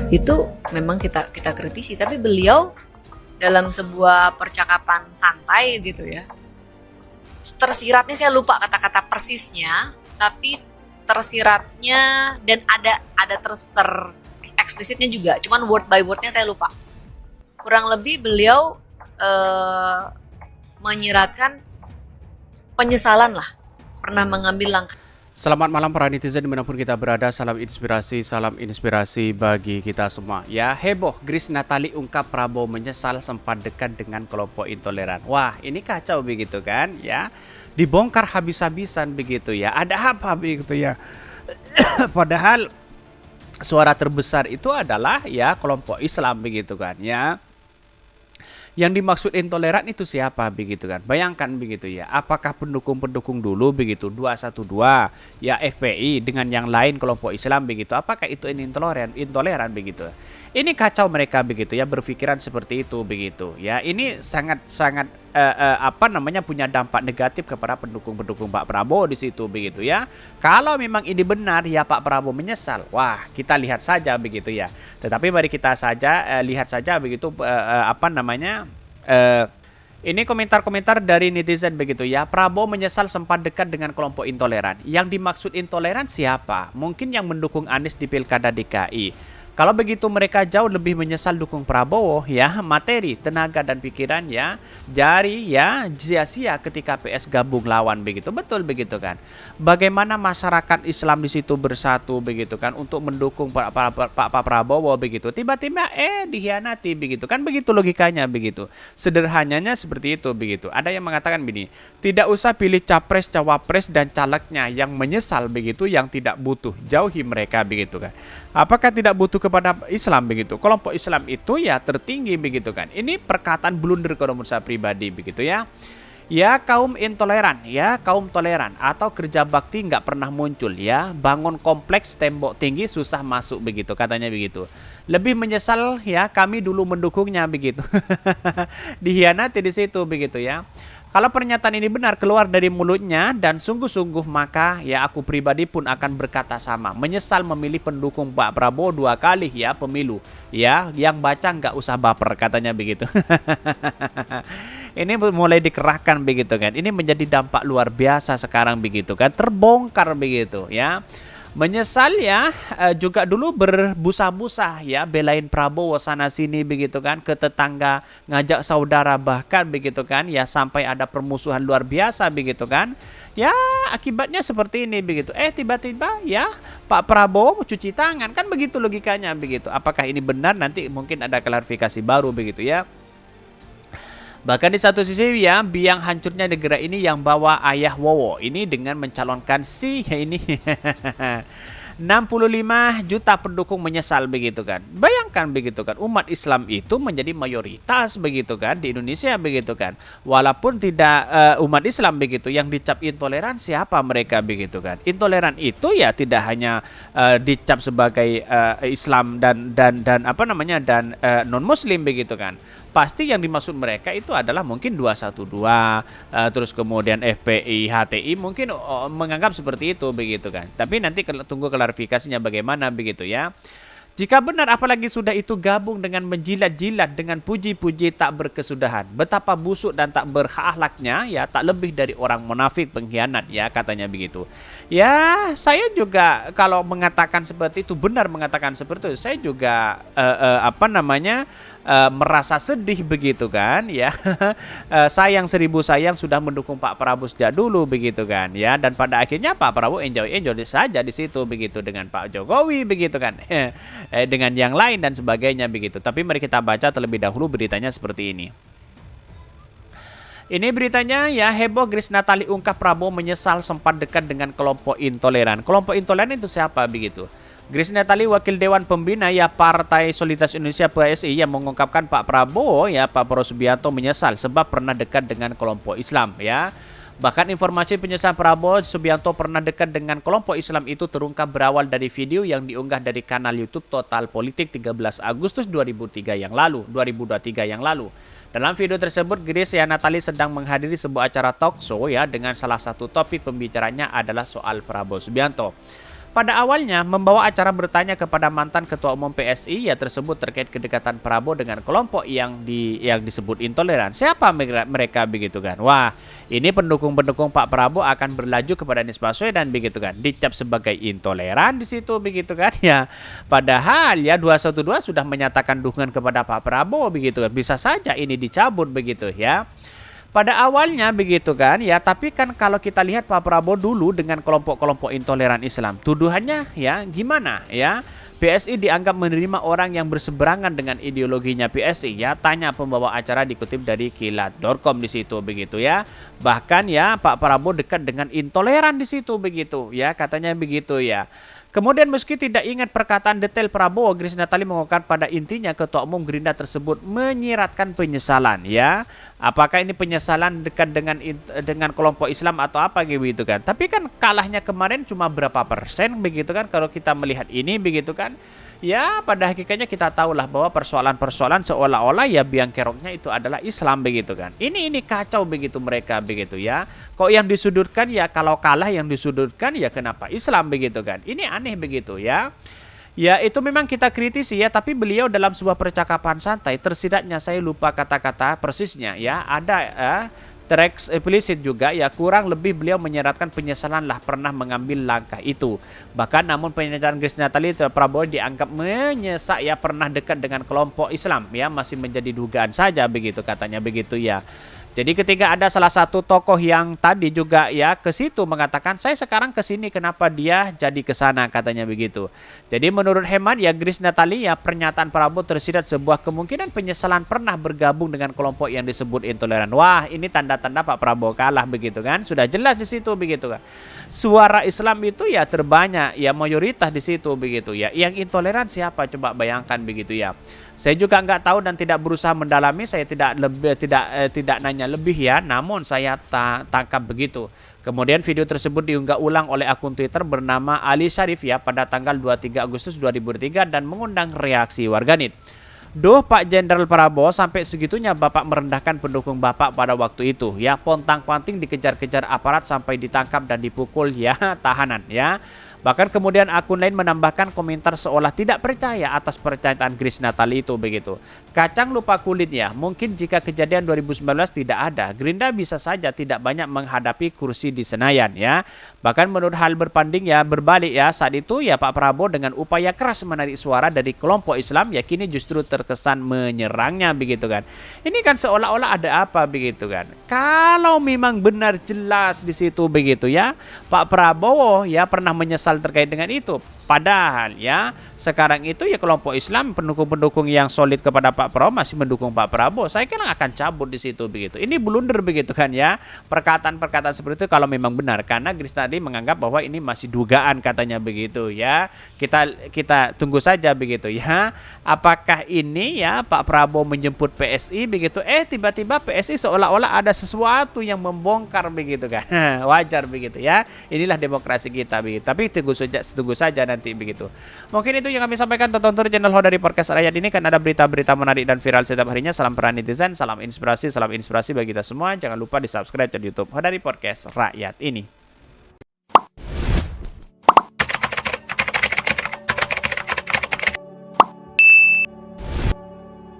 Itu memang kita kita kritisi, tapi beliau dalam sebuah percakapan santai gitu ya, tersiratnya saya lupa kata-kata persisnya, tapi tersiratnya dan ada eksplisitnya juga, cuman word by wordnya saya lupa. Kurang lebih beliau eh, menyiratkan penyesalan lah pernah mengambil langkah. Selamat malam para netizen dimanapun kita berada. Salam inspirasi bagi kita semua. Ya, heboh, Grace Natali ungkap Prabowo menyesal sempat dekat dengan kelompok intoleran. Wah, ini kacau begitu kan ya. Dibongkar habis-habisan begitu ya. Ada apa begitu ya. Padahal suara terbesar itu adalah ya kelompok Islam begitu kan ya. Yang dimaksud intoleran itu siapa begitu kan? Bayangkan begitu ya. Apakah pendukung-pendukung dulu begitu 212 ya FPI dengan yang lain kelompok Islam begitu. Apakah itu ini intoleran begitu? Ini kacau mereka begitu ya, berpikiran seperti itu begitu ya. Ini sangat punya dampak negatif kepada pendukung-pendukung Pak Prabowo di situ begitu ya. Kalau memang ini benar ya Pak Prabowo menyesal. Wah, kita lihat saja begitu ya. Tetapi mari kita saja lihat saja begitu ini komentar-komentar dari netizen begitu ya. Prabowo menyesal sempat dekat dengan kelompok intoleran. Yang dimaksud intoleran siapa? Mungkin yang mendukung Anies di Pilkada DKI. Kalau begitu mereka jauh lebih menyesal dukung Prabowo ya, materi, tenaga dan pikiran ya, jari ya sia-sia ketika PS gabung lawan begitu. Betul begitu kan. Bagaimana masyarakat Islam di situ bersatu begitu kan untuk mendukung Pak Prabowo begitu. Tiba-tiba dikhianati begitu kan, begitu logikanya begitu. Sederhananya seperti itu begitu. Ada yang mengatakan begini, tidak usah pilih capres, cawapres dan calegnya yang menyesal begitu, yang tidak butuh. Jauhi mereka begitu kan. Apakah tidak butuh kepada Islam begitu? Kelompok Islam itu ya tertinggi begitu kan. Ini perkataan blunder kalau menurut saya pribadi begitu ya. Ya kaum intoleran, ya kaum toleran atau kerja bakti nggak pernah muncul ya. Bangun kompleks tembok tinggi susah masuk begitu katanya begitu. Lebih menyesal ya kami dulu mendukungnya begitu. Dihianati di situ begitu ya. Kalau pernyataan ini benar keluar dari mulutnya dan sungguh-sungguh, maka ya aku pribadi pun akan berkata sama. Menyesal memilih pendukung Pak Prabowo 2 kali ya pemilu. Ya, yang baca nggak usah baper katanya begitu. Ini mulai dikerahkan begitu kan. Ini menjadi dampak luar biasa sekarang begitu kan. Terbongkar begitu ya. Menyesal ya, juga dulu berbusa-busa ya, belain Prabowo sana sini begitu kan, ke tetangga, ngajak saudara bahkan begitu kan ya, sampai ada permusuhan luar biasa begitu kan. Ya akibatnya seperti ini begitu. Tiba-tiba ya Pak Prabowo cuci tangan kan, begitu logikanya begitu. Apakah ini benar? Nanti mungkin ada klarifikasi baru begitu ya. Bahkan di satu sisi ya, biang hancurnya negara ini yang bawa ayah Wowo ini dengan mencalonkan ini 65 juta pendukung menyesal begitu kan. Bayangkan begitu kan, umat Islam itu menjadi mayoritas begitu kan di Indonesia begitu kan. Walaupun tidak umat Islam begitu yang dicap intoleran, siapa mereka begitu kan. Intoleran itu ya tidak hanya dicap sebagai Islam dan non muslim begitu kan. Pasti yang dimaksud mereka itu adalah mungkin 212, terus kemudian FPI, HTI mungkin menganggap seperti itu begitu kan. Tapi nanti tunggu klarifikasinya bagaimana begitu ya. Jika benar apalagi sudah itu gabung dengan menjilat-jilat dengan puji-puji tak berkesudahan. Betapa busuk dan tak berakhlaknya ya, tak lebih dari orang munafik pengkhianat ya katanya begitu. Ya saya juga kalau mengatakan seperti itu, benar mengatakan seperti itu, saya juga merasa sedih begitu kan ya. Sayang seribu sayang sudah mendukung Pak Prabowo sejak dulu begitu kan ya, dan pada akhirnya Pak Prabowo enjoy saja di situ begitu dengan Pak Jokowi begitu kan. Dengan yang lain dan sebagainya begitu. Tapi mari kita baca terlebih dahulu beritanya seperti ini. Ini beritanya ya, heboh Grace Natali ungkap Prabowo menyesal sempat dekat dengan kelompok intoleran. Kelompok intoleran itu siapa begitu? Grace Natali, Wakil Dewan Pembina ya Partai Solidaritas Indonesia PSI, yang mengungkapkan Pak Prabowo Subianto menyesal sebab pernah dekat dengan kelompok Islam ya. Bahkan informasi penyesalan Prabowo Subianto pernah dekat dengan kelompok Islam itu terungkap berawal dari video yang diunggah dari kanal YouTube Total Politik 13 Agustus 2023 yang lalu. Dalam video tersebut, Grace Natali sedang menghadiri sebuah acara talk show ya, dengan salah satu topik pembicaranya adalah soal Prabowo Subianto. Pada awalnya, membawa acara bertanya kepada mantan Ketua Umum PSI ya tersebut terkait kedekatan Prabowo dengan kelompok yang disebut intoleran. Siapa mereka begitu kan? Wah, ini pendukung-pendukung Pak Prabowo akan berlaju kepada Anies Baswedan begitu kan? Dicap sebagai intoleran di situ begitu kan? Ya, padahal ya 212 sudah menyatakan dukungan kepada Pak Prabowo begitu kan? Bisa saja ini dicabut begitu ya. Pada awalnya begitu kan ya, tapi kan kalau kita lihat Pak Prabowo dulu dengan kelompok-kelompok intoleran Islam, tuduhannya ya gimana ya? PSI dianggap menerima orang yang berseberangan dengan ideologinya PSI ya. Tanya pembawa acara dikutip dari kilat.com di situ begitu ya. Bahkan ya Pak Prabowo dekat dengan intoleran di situ begitu ya, katanya begitu ya. Kemudian meski tidak ingat perkataan detail Prabowo, Grace Natali mengungkap pada intinya Ketua Umum Gerindra tersebut menyiratkan penyesalan ya. Apakah ini penyesalan dekat dengan kelompok Islam atau apa gitu kan. Tapi kan kalahnya kemarin cuma berapa persen begitu kan kalau kita melihat ini begitu kan. Ya pada hakikatnya kita tahulah bahwa persoalan-persoalan seolah-olah ya biang keroknya itu adalah Islam begitu kan. Ini kacau begitu mereka begitu ya. Kok yang disudutkan ya kalau kalah yang disudutkan ya kenapa Islam begitu kan. Ini aneh begitu ya. Ya itu memang kita kritisi ya, tapi beliau dalam sebuah percakapan santai tersiratnya saya lupa kata-kata persisnya ya. Ada tereksplisit juga ya, kurang lebih beliau menyeratkan penyesalan lah pernah mengambil langkah itu. Bahkan namun pernyataan Grace Natali Prabowo dianggap menyesak ya pernah dekat dengan kelompok Islam ya, masih menjadi dugaan saja begitu katanya begitu ya. Jadi ketika ada salah satu tokoh yang tadi juga ya ke situ mengatakan saya sekarang ke sini kenapa dia jadi ke sana katanya begitu. Jadi menurut hemat ya Grace Natali ya pernyataan Prabowo tersirat sebuah kemungkinan penyesalan pernah bergabung dengan kelompok yang disebut intoleran. Wah, ini tanda-tanda Pak Prabowo kalah begitu kan. Sudah jelas di situ begitu kan. Suara Islam itu ya terbanyak ya mayoritas di situ begitu ya. Yang intoleran siapa coba bayangkan begitu ya. Saya juga nggak tahu dan tidak berusaha mendalami, saya tidak nanya lebih ya, namun saya tangkap begitu. Kemudian video tersebut diunggah ulang oleh akun Twitter bernama Ali Syarif ya pada tanggal 23 Agustus 2003 dan mengundang reaksi warganet. Duh Pak Jenderal Prabowo, sampai segitunya Bapak merendahkan pendukung Bapak pada waktu itu ya, pontang-panting dikejar-kejar aparat sampai ditangkap dan dipukul ya tahanan ya. Bahkan kemudian akun lain menambahkan komentar seolah tidak percaya atas pernyataan Grace Natali itu begitu. Kacang lupa kulitnya, mungkin jika kejadian 2019 tidak ada, Gerindra bisa saja tidak banyak menghadapi kursi di Senayan ya. Bahkan menurut hal berbanding ya berbalik ya, saat itu ya Pak Prabowo dengan upaya keras menarik suara dari kelompok Islam ya kini justru terkesan menyerangnya begitu kan. Ini kan seolah-olah ada apa begitu kan. Kalau memang benar jelas di situ begitu ya, Pak Prabowo ya pernah menyesal terkait dengan itu. Padahal ya sekarang itu ya kelompok Islam pendukung-pendukung yang solid kepada Pak Prabowo masih mendukung Pak Prabowo. Saya kira akan cabut di situ begitu. Ini blunder begitu kan ya. Perkataan-perkataan seperti itu kalau memang benar, karena Grace tadi menganggap bahwa ini masih dugaan katanya begitu ya. Kita tunggu saja begitu ya. Apakah ini ya Pak Prabowo menjemput PSI begitu? Tiba-tiba PSI seolah-olah ada sesuatu yang membongkar begitu kan. Wajar begitu ya. Inilah demokrasi kita begitu. Tapi tunggu saja nanti begitu. Mungkin itu yang kami sampaikan. Tonton terus channel Hodari Podcast Rakyat ini kan ada berita-berita menarik dan viral setiap harinya. Salam peran netizen, salam inspirasi bagi kita semua. Jangan lupa di subscribe channel YouTube Hodari Podcast Rakyat ini.